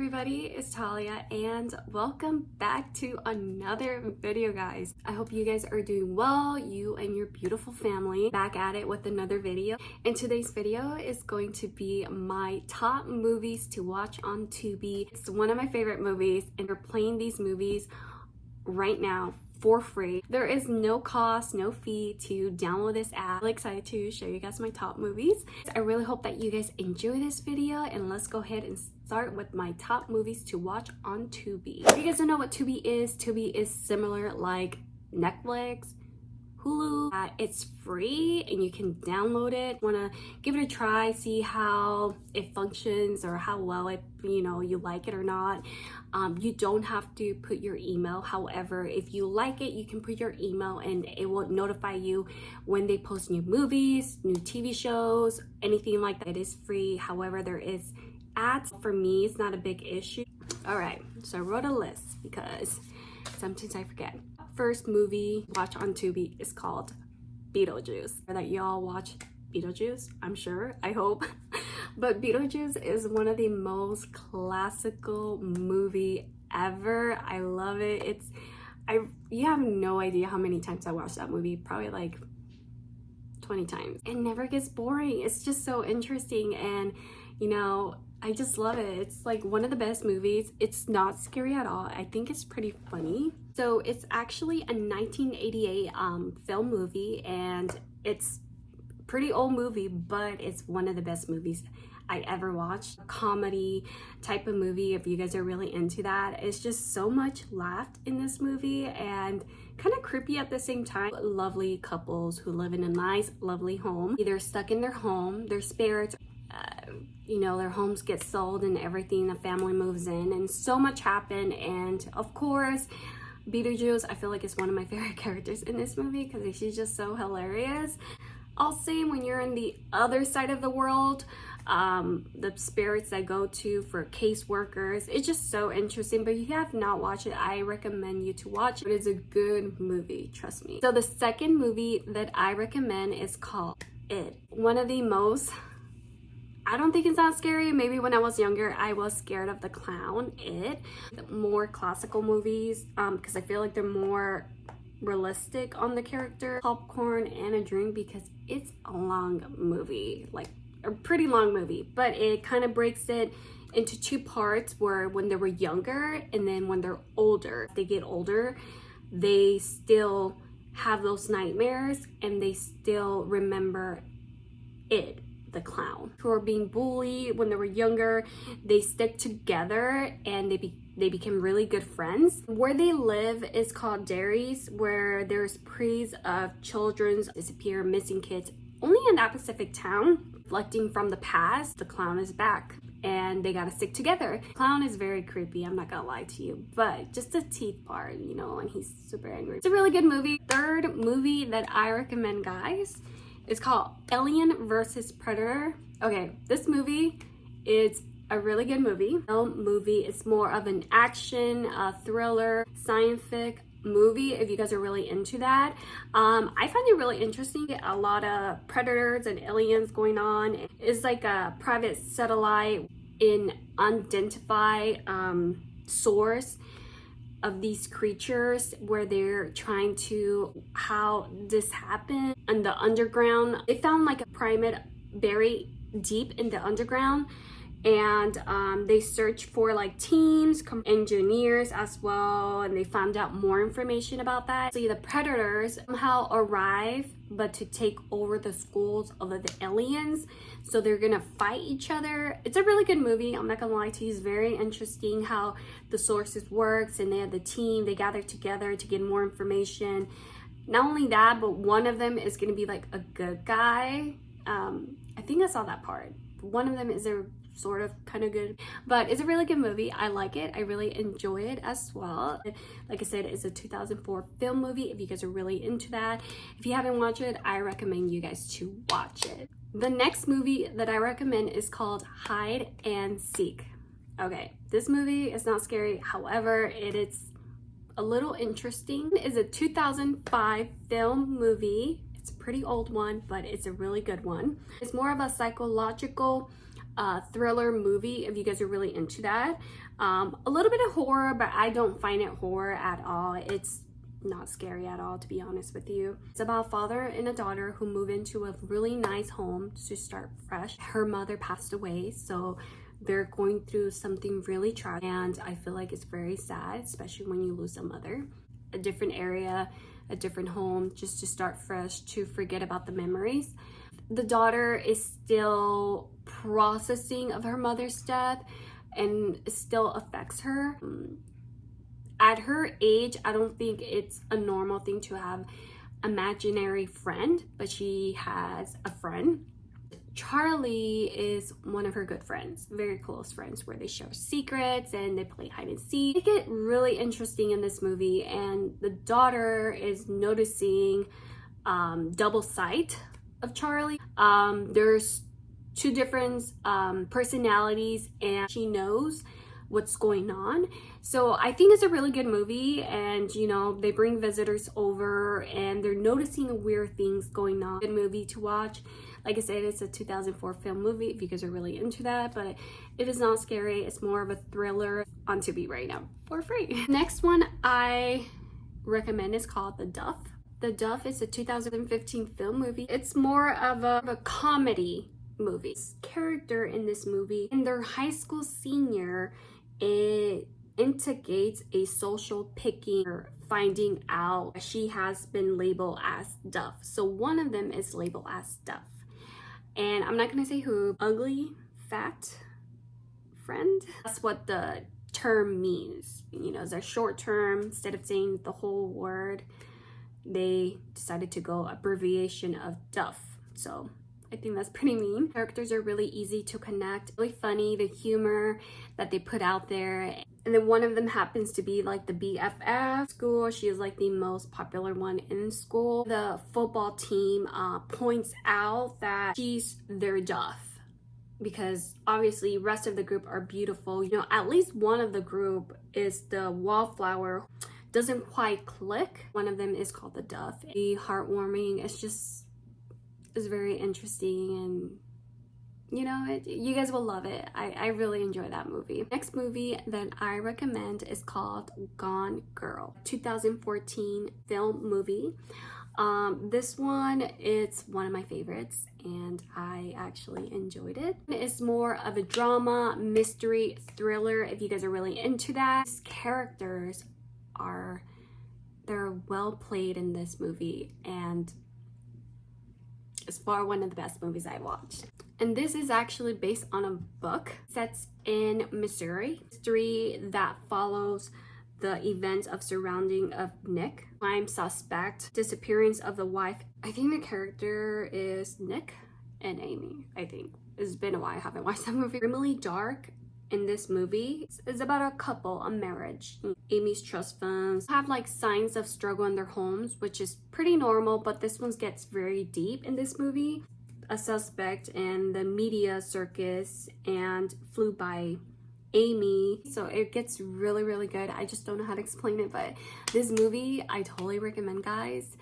everybody, it's Talia and welcome back to another video, guys. I hope you guys are doing well, you and your beautiful family. Back at it with another video, and today's video is going to be my top movies to watch on Tubi. It's one of my favorite movies and we're playing these movies right now for free. There is no cost, no fee to download this app. I'm really excited to show you guys my top movies. I really hope that you guys enjoy this video, and let's go ahead and start with my top movies to watch on Tubi. If you guys don't know what Tubi is similar like Netflix, Hulu. It's free and you can download it. Want to give it a try, see how it functions or how well it, you like it or not. You don't have to put your email. However, if you like it, you can put your email and it will notify you when they post new movies, new TV shows, anything like that. It is free. However, there is ads. For me, it's not a big issue. All right, so I wrote a list because sometimes I forget. First movie watch on Tubi is called Beetlejuice. That y'all watch Beetlejuice, I'm sure, I hope. But Beetlejuice is one of the most classical movie ever. I love it. You have no idea how many times I watched that movie, probably like 20 times. It never gets boring. It's just so interesting, and I just love it. It's like one of the best movies. It's not scary at all. I think it's pretty funny. So it's actually a 1988 film movie, and it's a pretty old movie, but it's one of the best movies I ever watched. A comedy type of movie, if you guys are really into that. It's just so much laughed in this movie and kind of creepy at the same time. Lovely couples who live in a nice, lovely home. Either stuck in their home, their spirits, their homes get sold and everything, the family moves in, and so much happened. And of course, Beetlejuice, I feel like is one of my favorite characters in this movie because she's just so hilarious. Also, when you're in the other side of the world, the spirits that go to for caseworkers, it's just so interesting. But if you have not watched it, I recommend you to watch it. It's a good movie, trust me. So the second movie that I recommend is called It. One of the most, I don't think it's not scary. Maybe when I was younger, I was scared of the clown, It. More classical movies, because I feel like they're more realistic on the character. Popcorn and a drink because it's a long movie, like a pretty long movie, but it kind of breaks it into two parts, where when they were younger and then when they're older. They get older, they still have those nightmares and they still remember It, the clown, who are being bullied when they were younger. They stick together and they became really good friends. Where they live is called Dairies, where there's praise of children's disappear, missing kids. Only in that specific town. Reflecting from the past, the clown is back and they gotta stick together. Clown is very creepy, I'm not gonna lie to you, but just the teeth part, and he's super angry. It's a really good movie. Third movie that I recommend, guys, it's called Alien vs. Predator. Okay, this movie is a really good movie. It's more of an action, thriller, scientific movie if you guys are really into that. I find it really interesting. A lot of predators and aliens going on. It's like a private satellite in unidentified source of these creatures, where they're trying to how this happened in the underground. They found like a primate buried deep in the underground, and they searched for like teams, engineers as well, and they found out more information about that. So the predators somehow arrive, but to take over the schools of the aliens. So they're gonna fight each other. It's a really good movie, I'm not gonna lie to you. It's very interesting how the sources works, and they have the team, they gather together to get more information. Not only that, but one of them is gonna be like a good guy. I think I saw that part. One of them is a sort of kind of good, but it's a really good movie. I like it. I really enjoy it as well. Like I said, it's a 2004 film movie if you guys are really into that. If you haven't watched it, I recommend you guys to watch it. The next movie that I recommend is called Hide and Seek. Okay, this movie is not scary, however it is a little interesting. It's a 2005 film movie. It's a pretty old one, but it's a really good one. It's more of a psychological thriller movie if you guys are really into that. A little bit of horror, but I don't find it horror at all. It's not scary at all, to be honest with you. It's about a father and a daughter who move into a really nice home to start fresh. Her mother passed away, so they're going through something really tragic, and I feel like it's very sad, especially when you lose a mother. A different area, a different home, just to start fresh, to forget about the memories. The daughter is still processing of her mother's death, and it still affects her. At her age, I don't think it's a normal thing to have imaginary friend, but she has a friend. Charlie is one of her good friends, very close friends, where they share secrets and they play hide and seek. They get really interesting in this movie, and the daughter is noticing double sight of Charlie. There's two different personalities, and she knows what's going on. So I think it's a really good movie, and you know, they bring visitors over and they're noticing weird things going on. Good movie to watch. Like I said, it's a 2004 film movie if you guys are really into that, but it is not scary. It's more of a thriller on TUBI right now for free. Next one I recommend is called The Duff. The Duff is a 2015 film movie. It's more of a comedy movie. This character in this movie, in their high school senior, it instigates a social picking, or finding out she has been labeled as Duff. So one of them is labeled as Duff. And I'm not gonna say who. Ugly, fat friend. That's what the term means. You know, it's a short term. Instead of saying the whole word, they decided to go abbreviation of Duff. So I think that's pretty mean. Characters are really easy to connect, really funny, the humor that they put out there. And then one of them happens to be like the BFF school. She is like the most popular one in school. The football team points out that she's their Duff, because obviously rest of the group are beautiful. You know, at least one of the group is the wallflower. Doesn't quite click. One of them is called the Duff. The heartwarming. It's very interesting, and you know, you guys will love it. I really enjoy that movie. Next movie that I recommend is called Gone Girl, 2014 film movie. This one, it's one of my favorites, and I actually enjoyed it. It's more of a drama, mystery, thriller, if you guys are really into that. These characters they're well played in this movie, and it's far one of the best movies I watched. And this is actually based on a book set in Missouri. History that follows the events of surrounding of Nick, crime suspect, disappearance of the wife. I think the character is Nick and Amy, I think. It's been a while, I haven't watched that movie. Really dark in this movie. It's about a couple, a marriage. Amy's trust funds have like signs of struggle in their homes, which is pretty normal, but this one gets very deep in this movie. A suspect and the media circus and flew by Amy. So it gets really, really good. I just don't know how to explain it, but this movie I totally recommend, guys.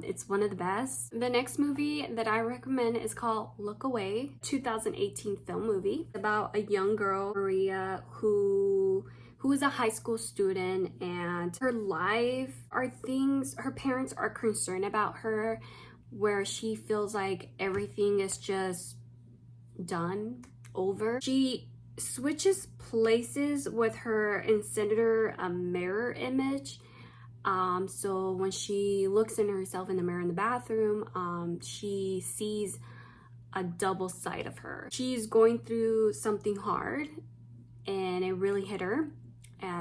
It's one of the best. The next movie that I recommend is called Look Away, 2018 film movie. It's about a young girl, Maria, who is a high school student, and her life are things her parents are concerned about her, where she feels like everything is just done over. She switches places with her incinerator mirror image. So when she looks in herself in the mirror in the bathroom, she sees a double side of her. She's going through something hard, and it really hit her.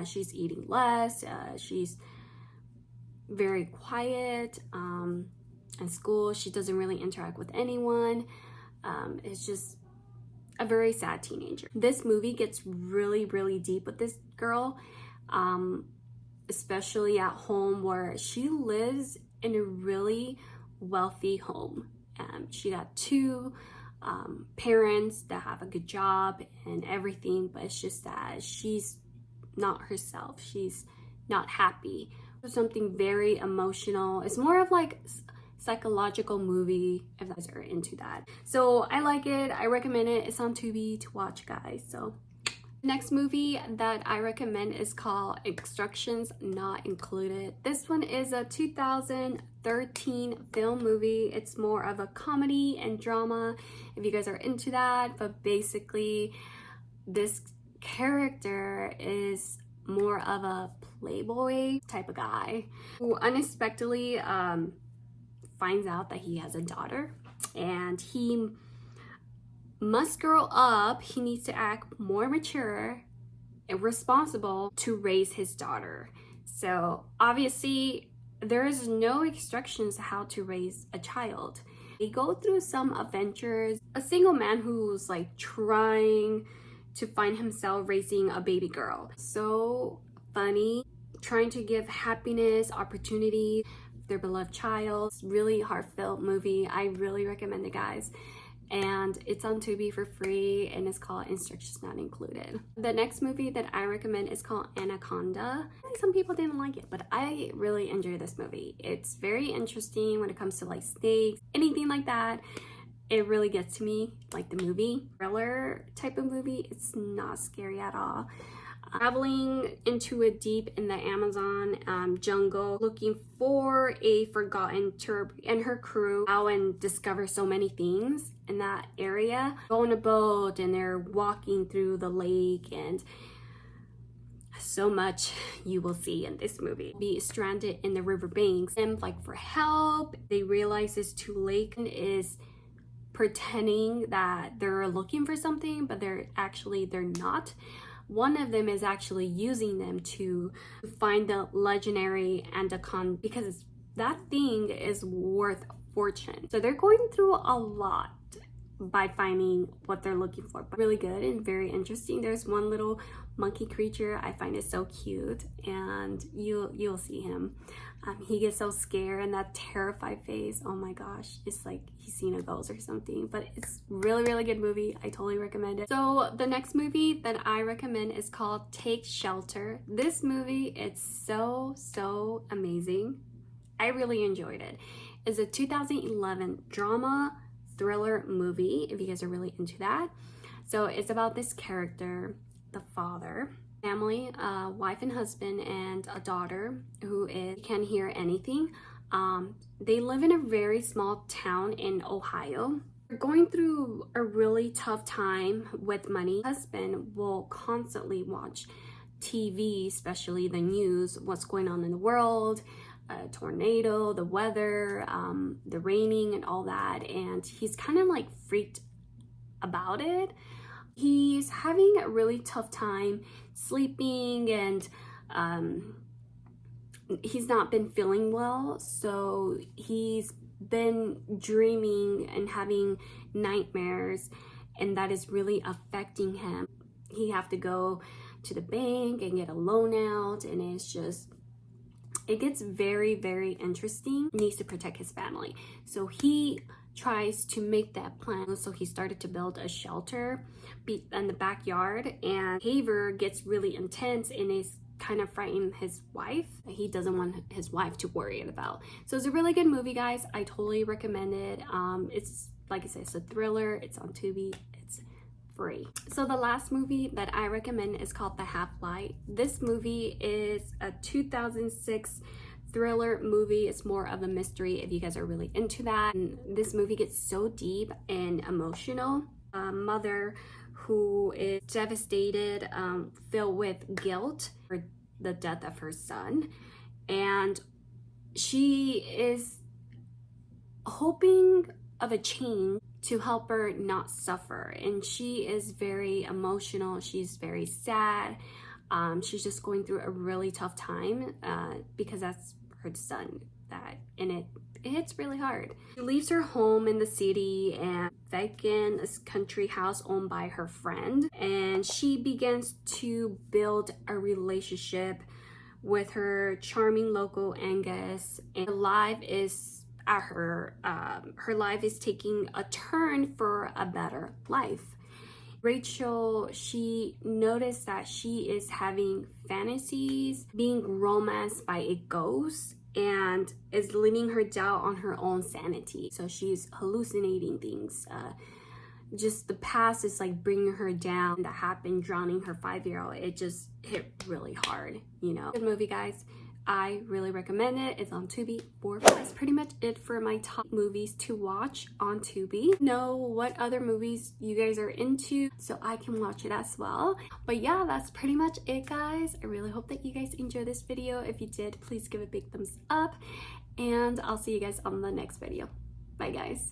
She's eating less. She's very quiet. In school, she doesn't really interact with anyone. It's just a very sad teenager. This movie gets really, really deep with this girl. Especially at home, where she lives in a really wealthy home. She got two parents that have a good job and everything, but it's just that she's not herself. She's not happy. Something very emotional. It's more of like psychological movie if you guys are into that. So I like it. I recommend it. It's on Tubi to watch, guys. So next movie that I recommend is called Instructions Not Included. This one is a 2013 film movie. It's more of a comedy and drama if you guys are into that, but basically this character is more of a playboy type of guy who unexpectedly finds out that he has a daughter, and he must grow up. He needs to act more mature and responsible to raise his daughter. So obviously there is no instructions how to raise a child. They go through some adventures. A single man who's like trying to find himself raising a baby girl. So funny, trying to give happiness, opportunity, their beloved child. It's really heartfelt movie. I really recommend it, guys. And it's on Tubi for free, and it's called Instructions Not Included. The next movie that I recommend is called Anaconda. Some people didn't like it, but I really enjoy this movie. It's very interesting when it comes to like snakes, anything like that. It really gets to me, like the movie. Thriller type of movie. It's not scary at all. Traveling into a deep in the Amazon jungle, looking for a forgotten tour and her crew out and discover so many things in that area. Go on a boat and they're walking through the lake, and so much you will see in this movie. Be stranded in the riverbanks and like for help. They realize it's too late and is pretending that they're looking for something, but they're not. One of them is actually using them to find the legendary Anaconda, because that thing is worth a fortune. So they're going through a lot by finding what they're looking for. But really good and very interesting. There's one little monkey creature. I find it so cute, and you'll see him. He gets so scared and that terrified face. Oh my gosh, it's like he's seen a ghost or something. But it's really good movie. I totally recommend it. So the next movie that I recommend is called Take Shelter. This movie, it's so amazing. I really enjoyed it. It's a 2011 drama thriller movie if you guys are really into that. So it's about this character, the father, family, wife and husband, and a daughter who can't hear anything. They live in a very small town in Ohio. They're going through a really tough time with money. Husband will constantly watch TV, especially the news, what's going on in the world, tornado, the weather, the raining and all that, and he's kind of like freaked about it. He's having a really tough time sleeping, and he's not been feeling well, so he's been dreaming and having nightmares, and that is really affecting him. He have to go to the bank and get a loan out, and it gets very interesting. He needs to protect his family, so he tries to make that plan. So he started to build a shelter in the backyard, and behavior gets really intense and is kind of frightening his wife. He doesn't want his wife to worry about. So it's a really good movie, guys. I totally recommend it. It's like I said, it's a thriller. It's on Tubi. It's free. So the last movie that I recommend is called The HalfLife. This movie is a 2006 thriller movie. It's more of a mystery if you guys are really into that. And this movie gets so deep and emotional. A mother who is devastated, filled with guilt for the death of her son, and she is hoping of a change to help her not suffer. And she is very emotional. She's very sad. She's just going through a really tough time because that's her son, and it hits really hard. She leaves her home in the city and vacant a country house owned by her friend, and she begins to build a relationship with her charming local Angus, and her life is taking a turn for a better life. Rachel, she noticed that she is having fantasies, being romanced by a ghost, and is leaving her doubt on her own sanity. So she's hallucinating things. Just the past is like bringing her down. That happened, drowning her 5-year-old. It just hit really hard, you know. Good movie, guys. I really recommend it. It's on TUBI for $4. That's pretty much it for my top movies to watch on TUBI. Know what other movies you guys are into so I can watch it as well. But yeah, that's pretty much it, guys. I really hope that you guys enjoyed this video. If you did, please give a big thumbs up, and I'll see you guys on the next video. Bye, guys.